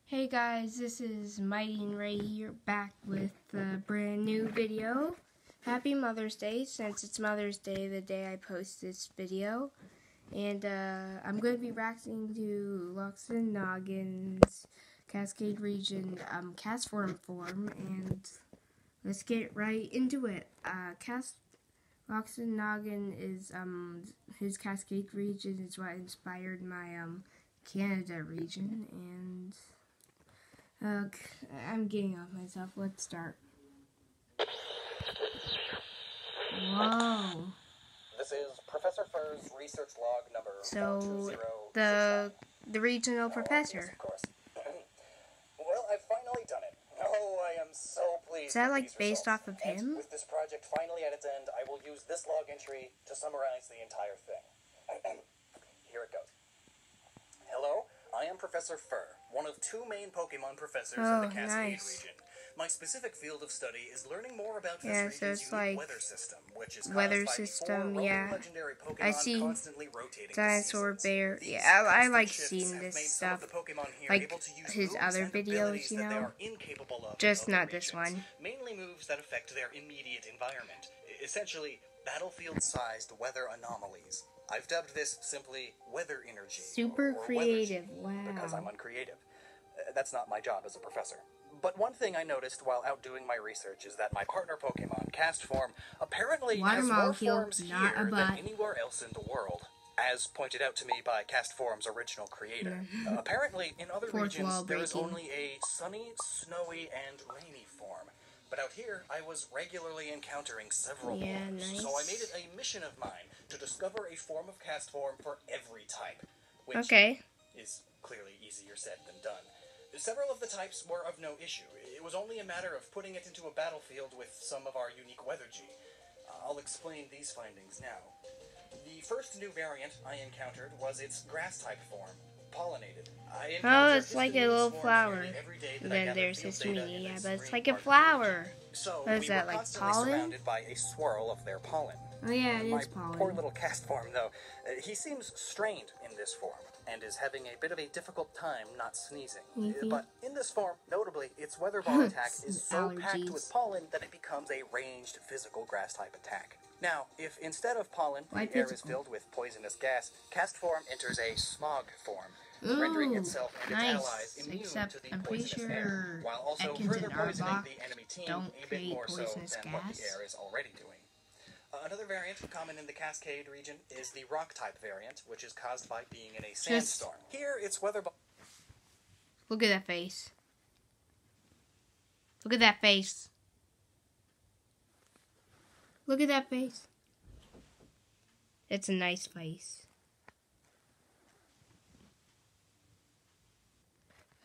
Hey guys, this is Mighty and Ray here, back with a brand new video. Happy Mother's Day, since it's Mother's Day the day I post this video. And I'm going to be reacting to Noggin's Kaskade region Castform form, and let's get right into it. Noggin is his Kaskade region is what inspired my Canada region, and I'm getting off myself. Let's start. Whoa. This is Professor Fur's research log number. So the regional professor. Yes, of course. Well, I've finally done it. Oh, I am so pleased. Is that like based off of him? And with this project finally at its end, I will use this log entry to summarize the entire thing. Here it goes. Hello, I am Professor Fur, one of two main Pokemon professors in the Kaskade region. My specific field of study is learning more about this region's unique weather system, which is weather caused by system, four yeah. legendary Pokemon I see constantly rotating dinosaur the bear. These Yeah, I like shifts seeing have this made stuff, some of the Pokemon here like able to use his moves other and videos, abilities you that they know. are incapable of Just in not other this regions. one. Mainly moves that affect their immediate environment, essentially battlefield-sized weather anomalies. I've dubbed this simply weather energy. Super or creative, weather wow. Because I'm uncreative. That's not my job as a professor. But one thing I noticed while out doing my research is that my partner Pokemon, Castform, apparently has more forms here than anywhere else in the world. As pointed out to me by Castform's original creator. Apparently, in other regions, there is only a sunny, snowy, and rainy form. But out here, I was regularly encountering several forms, so I made it a mission of mine to discover a form of Castform for every type, which is clearly easier said than done. Several of the types were of no issue. It was only a matter of putting it into a battlefield with some of our unique weather G. I'll explain these findings now. The first new variant I encountered was its grass-type form, pollinated. Oh, it's like a little flower. And then there's this meaning, yeah, but it's like a flower. So what is that, like pollen? Surrounded by a swirl of their pollen. Oh yeah, it is pollen. My poor little Castform, though, he seems strained in this form, and is having a bit of a difficult time not sneezing. But in this form, notably, its weather ball attack is so packed with pollen that it becomes a ranged physical grass-type attack. Now, if instead of pollen, the air is filled with poisonous gas, Castform enters a smog form, rendering itself and its allies immune to the poisonous air, while also further poisoning the enemy team a bit more so than what the air is already doing. Another variant common in the Kaskade region is the rock-type variant, which is caused by being in a sandstorm. Here, its weather... Look at that face. Look at that face. Look at that face. It's a nice face.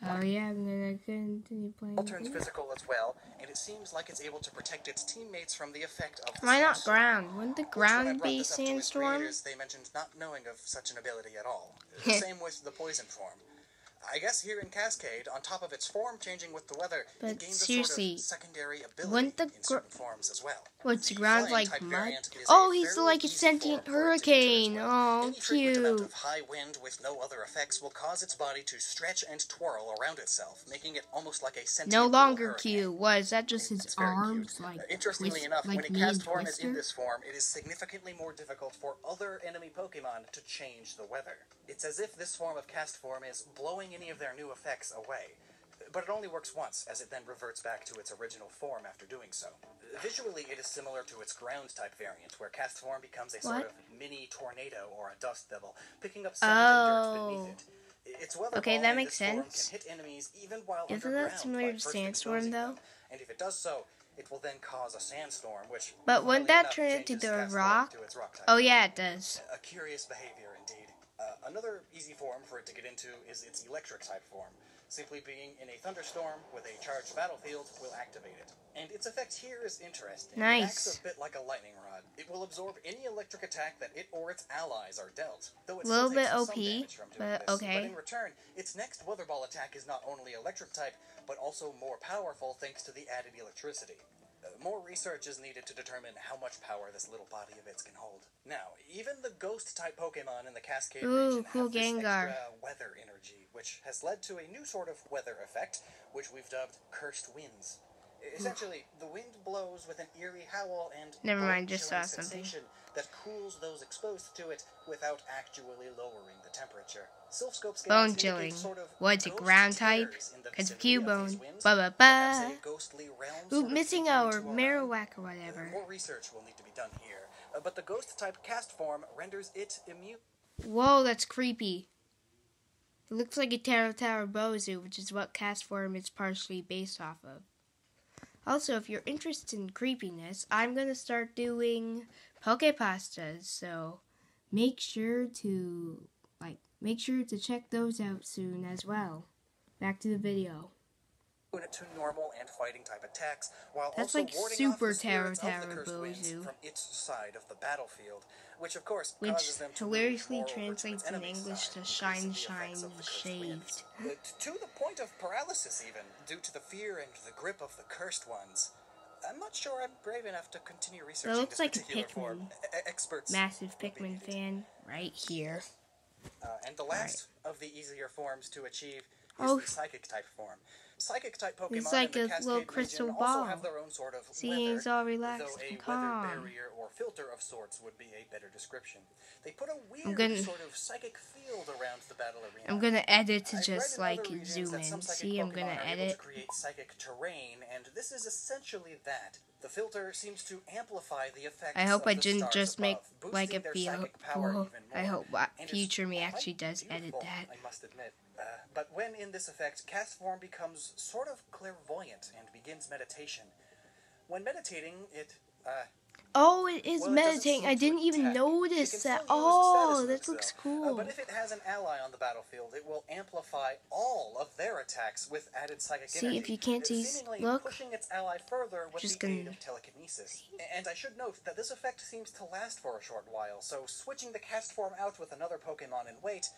Oh yeah, I'm gonna continue playing. It turns physical as well, and it seems like it's able to protect its teammates from the effect of the Why not ground? Wouldn't the ground be sandstorm? They mentioned not knowing of such an ability at all. The same with the poison form. I guess here in Kaskade, on top of its form changing with the weather, it gains a sort of secondary ability in certain forms as well. What's the ground like mud? Oh, he's like a sentient hurricane. Oh, cute. Amount of high wind with no other effects will cause its body to stretch and twirl around itself, making it almost like a sentient no longer cute. What, is that just his arms? Like, interestingly enough, when a Castform is in this form, it is significantly more difficult for other enemy Pokemon to change the weather. It's as if this form of Castform is blowing any of their new effects away. But it only works once, as it then reverts back to its original form after doing so. Visually, it is similar to its ground-type variant, where Castform becomes a sort of mini tornado or a dust devil, picking up sand and dirt beneath it. Its weather ball that makes sense. Can hit enemies even while Isn't that similar to Sandstorm, though? And if it does so, it will then cause a sandstorm, which... But wouldn't that turn into the rock? Oh yeah, it does. A curious behavior, indeed. Another easy form for it to get into is its electric-type form. Simply being in a thunderstorm with a charged battlefield will activate it. And its effect here is interesting. Nice. It acts a bit like a lightning rod. It will absorb any electric attack that it or its allies are dealt. Though it's a little bit OP, but okay. But in return, its next weather ball attack is not only electric-type, but also more powerful thanks to the added electricity. More research is needed to determine how much power this little body of its can hold. Now, even the ghost-type Pokemon in the Kaskade region have this extra weather energy, which has led to a new sort of weather effect, which we've dubbed cursed winds. Essentially, the wind blows with an eerie howl and bone-chilling sensation that cools those exposed to it without actually lowering the temperature. Bone chilling. What's a ground type? Cause few bone. Ooh, missing our Marowak or whatever. More research will need to be done here, but the ghost type cast form renders it immune. Whoa, that's creepy. It looks like a Taro Bozu, which is what cast form is partially based off of. Also, if you're interested in creepiness, I'm gonna start doing Pokepastas, so make sure to check those out soon as well. Back to the video. To normal and fighting type attacks, while that's also like warding super off the spirits of the cursed winds Bozu from its side of the battlefield, which of course causes them to hilariously move translates in English to shine shaved. To the point of paralysis even, due to the fear and the grip of the cursed ones. I'm not sure I'm brave enough to continue researching that looks this like a particular Pikmin. form. Experts Massive Pikmin fan right here. And the last of the easier forms to achieve is the psychic type form. Psychic type Pokemon it's like in the a little Cascade crystal region ball. also have their own sort of See, weather, he's all relaxed though a and weather calm. barrier or filter of sorts would be a better description. They put a weird sort of psychic field around the battle arena. I'm gonna edit to just like zoom in. See, I'm gonna edit. To create psychic terrain, and this is essentially that. The filter seems to amplify the effects. I hope of I the didn't stars just make above, like a feel. I hope future me actually does edit that. I must admit. But when in this effect, cast form becomes sort of clairvoyant and begins meditation. When meditating, oh, it is meditating. I didn't even notice that. Oh, that looks cool. But if it has an ally on the battlefield, it will amplify all of their attacks with added psychic energy. See, if you can't see, look. Pushing its ally further with the aid of telekinesis. And I should note that this effect seems to last for a short while, so switching the cast form out with another Pokemon and wait,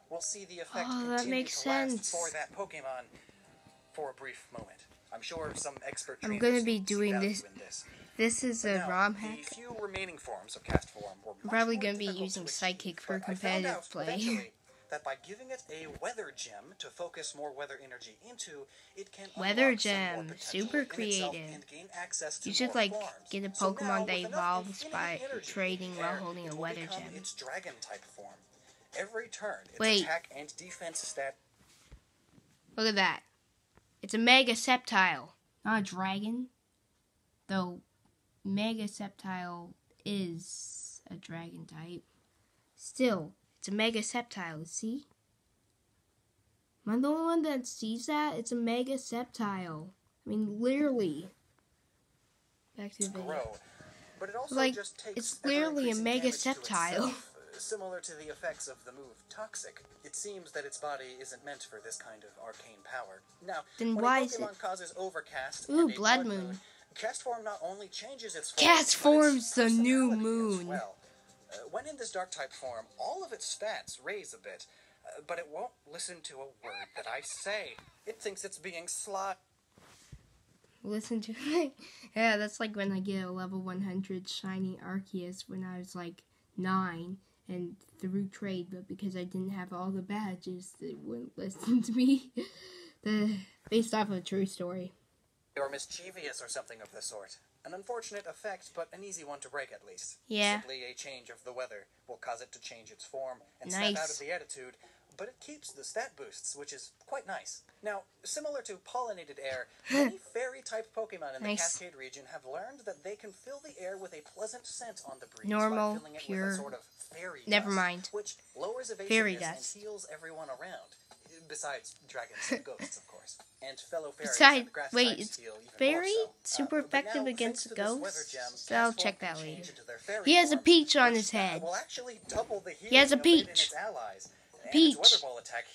we'll see the effect continue to last for that Pokemon for a brief moment. I'm sure some expert I'm gonna be doing this. This is a ROM hack. The few remaining forms of cast form were I'm probably going to be using Psychic for competitive play. That by giving it a weather gem to focus more weather energy into, it can weather gem, super creative. You should like get a Pokemon that evolves by trading while holding a weather gem. Its dragon type form. Every turn, its attack and defense stat. Look at that. It's a Mega Sceptile, not a dragon. Though Mega Sceptile is a dragon type. Still, it's a Mega Sceptile, see? Am I the only one that sees that? It's a Mega Sceptile. I mean, literally. Back to the video. But it also like, just takes it's literally a Mega Sceptile. Similar to the effects of the move Toxic, it seems that its body isn't meant for this kind of arcane power. Now, then when why a is Pokemon it? causes Overcast Ooh, and Blood Moon. Cast form not only changes its form, Cast form's the new moon. Well. When in this dark type form, all of its stats raise a bit, but it won't listen to a word that I say. It thinks it's being Listen to it. Yeah, that's like when I get a level 100 shiny Arceus when I was like 9 and through trade, but because I didn't have all the badges, it wouldn't listen to me. Based off of a true story. Or mischievous or something of the sort. An unfortunate effect, but an easy one to break at least. Yeah. Simply a change of the weather will cause it to change its form and snap out of the attitude, but it keeps the stat boosts, which is quite nice. Now, similar to pollinated air, many fairy-type Pokemon in the Cascade region have learned that they can fill the air with a pleasant scent on the breeze by filling it with a sort of fairy dust, which lowers evasiveness and heals everyone around. Besides dragons and ghosts, of course. And fellow fairies wait, it's fairy? Super effective against ghosts? So I'll check that later. He has a peach on his head. He has a peach. Peach.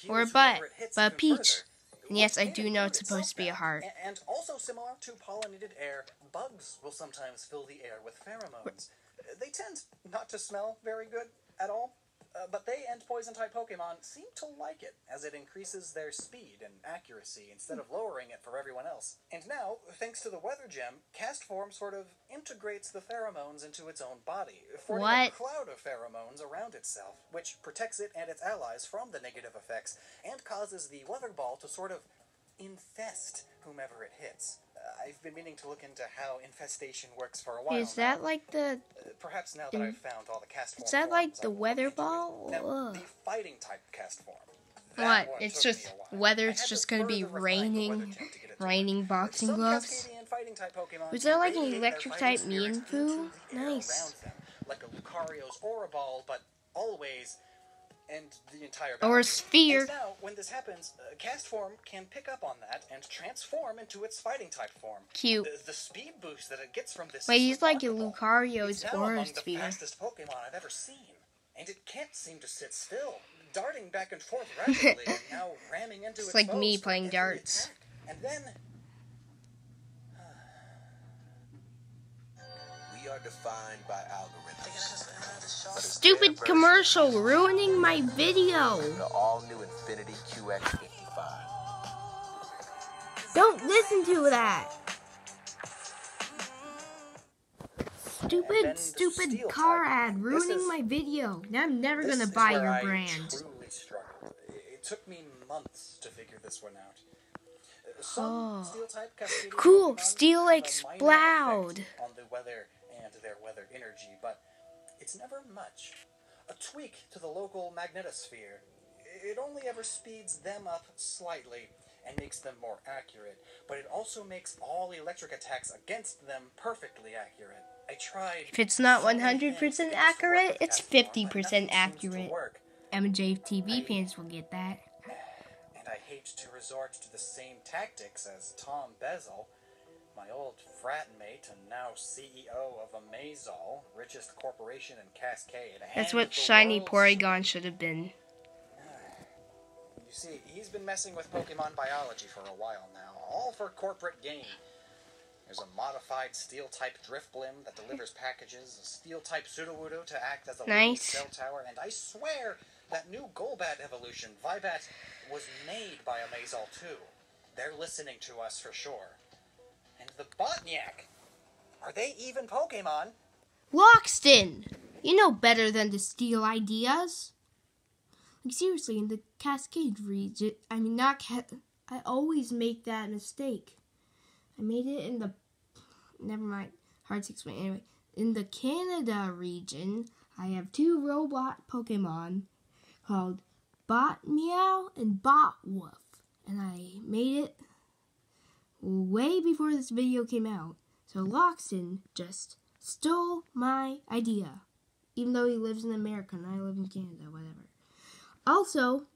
Or a butt. But a peach. And yes, I do know it's supposed to be a heart. And also similar to pollinated air, bugs will sometimes fill the air with pheromones. They tend not to smell very good at all, But they and poison-type Pokemon seem to like it, as it increases their speed and accuracy instead of lowering it for everyone else. And now, thanks to the Weather Gem, Castform sort of integrates the pheromones into its own body, forming a cloud of pheromones around itself, which protects it and its allies from the negative effects, and causes the Weather Ball to sort of infest whomever it hits. I've been meaning to look into how infestation works for a while. Is that like the... perhaps now that I've found all the Castform Is that forms, like the Weather Ball? Now, the fighting type Castform. What? It's just weather. It's just gonna be raining boxing gloves. Was there like an electric type Mienfoo? Nice. Like a Lucario's Aura Ball, but always and the entire or a sphere. And now, when this happens, Castform can pick up on that and transform into its fighting type form. Cute. The speed boost that it gets from this. Wait, he's like a Lucario's Aura Sphere. The fastest Pokemon I've ever seen, and it can't seem to sit still, darting back and forth rapidly, and now ramming into it's like me playing darts. Attack. And then we are defined by algorithms. Stupid commercial ruining my video. The all-new Infinity QX55. Don't listen to that. Stupid car ad ruining my video. Now I'm never gonna buy your brand. It took me months to figure this one out. Some steel-type Kaskade cool, Steel Explode on the weather and their weather energy, but it's never much. A tweak to the local magnetosphere. It only ever speeds them up slightly and makes them more accurate, but it also makes all electric attacks against them perfectly accurate. I tried. If it's not 100% accurate, it's 50% accurate. MJ TV fans will get that. And I hate to resort to the same tactics as Tom Bezel, my old frat mate and now CEO of Amazol, richest corporation in Kaskade. That's what Shiny Porygon should have been. You see, he's been messing with Pokemon biology for a while now, all for corporate gain. There's a modified Steel-type Drifblim that delivers packages, a Steel-type Sudowoodo to act as a living cell tower, and I swear that new Golbat evolution, Vibat, was made by Amazol too. They're listening to us for sure. And the Botniak, are they even Pokemon? Loxton! You know better than to steal ideas. Like seriously, in the Kaskade region, I always make that mistake. I made it in the, never mind, hard to explain. Anyway, in the Canada region, I have two robot Pokemon called Botmeow and Botwoof. And I made it way before this video came out. So Loxton just stole my idea. Even though he lives in America and I live in Canada, whatever. Also,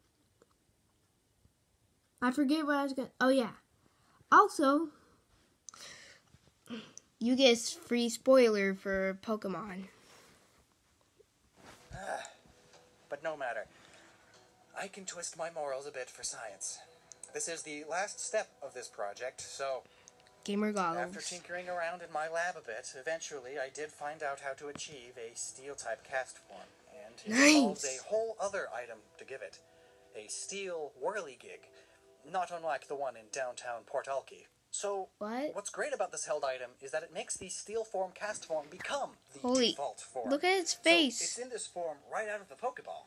I forget what I was going to... Oh, yeah. Also, you get a free spoiler for Pokemon. But no matter. I can twist my morals a bit for science. This is the last step of this project, so... Gamer goggles. After tinkering around in my lab a bit, eventually I did find out how to achieve a Steel-type Castform. And it involves a whole other item to give it. A Steel Whirligig. Not unlike the one in downtown Port Alki. So, what's great about this held item is that it makes the Steel form Castform become the default form. Look at its face. So it's in this form right out of the Pokeball.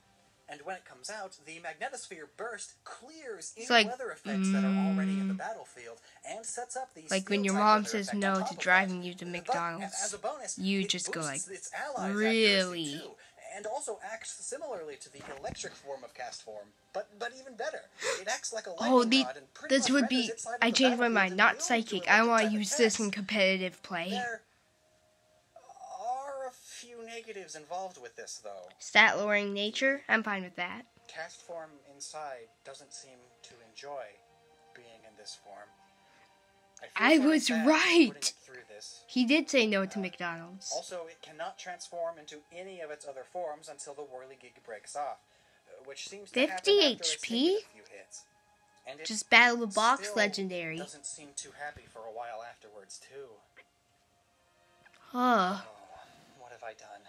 And when it comes out, the magnetosphere burst clears any weather effects that are already in the battlefield and sets up these like when your mom says no to driving you to McDonald's. As a bonus, you just go like, its allies really? Too, and also acts similarly to the electric form of Castform, but even better. It acts like a lightning rod and pretty this would be. I changed my mind. Not psychic. I want to use this in competitive play. There are a few negatives involved with this, though. Stat lowering nature. I'm fine with that. Castform inside doesn't seem to enjoy being in this form. I was right. He did say no to McDonald's. Also, it cannot transform into any of its other forms until the Whirligig breaks off, which seems to 50 HP? a few hits. And just battle the box legendary. Doesn't seem too happy for a while afterwards, too. Huh. Oh, what have I done?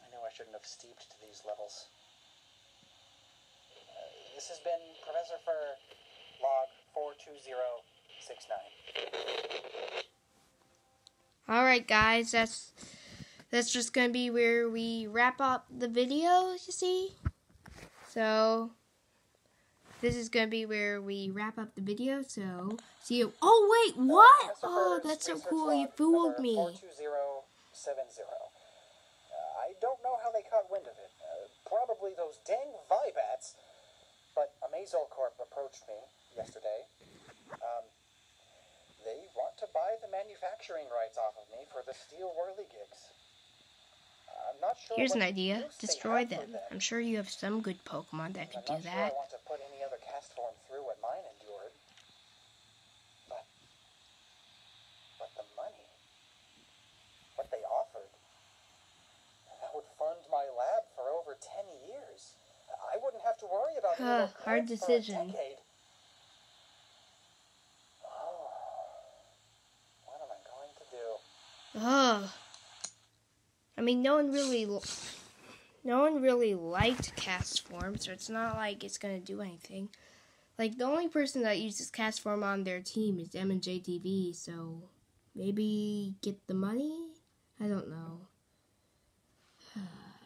I know I I shouldn't have steeped to these levels. This has been Professor Fur, log 42069. Alright guys, that's just gonna be where we wrap up the video, you see? So, this is gonna be where we wrap up the video, so, see you. Oh wait, what? Oh, that's so cool, you fooled me. 42070. I don't know how they caught wind of it. Probably those dang Vibats. But Amazol Corp approached me yesterday. They want to buy the manufacturing rights off of me for the Steel Whirligigs. I'm not sure. Here's an idea. Destroy them. I'm sure you have some good Pokemon that could do that. I'm not sure I want to put any other cast form through what mine endured. But the money, what they offered, that would fund my lab for over 10 years. I wouldn't have to worry about hard decision. For a decade. Oh, what am I going to do? I mean, no one really liked cast form, so it's not like it's gonna do anything. Like, the only person that uses cast form on their team is M&JTV, so maybe get the money? I don't know.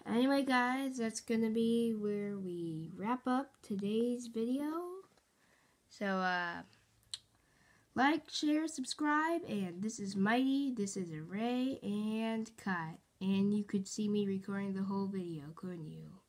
Anyway, guys, that's gonna be where we wrap up today's video. So, like, share, subscribe, and this is Mighty, this is Ray, and Kai. And you could see me recording the whole video, couldn't you?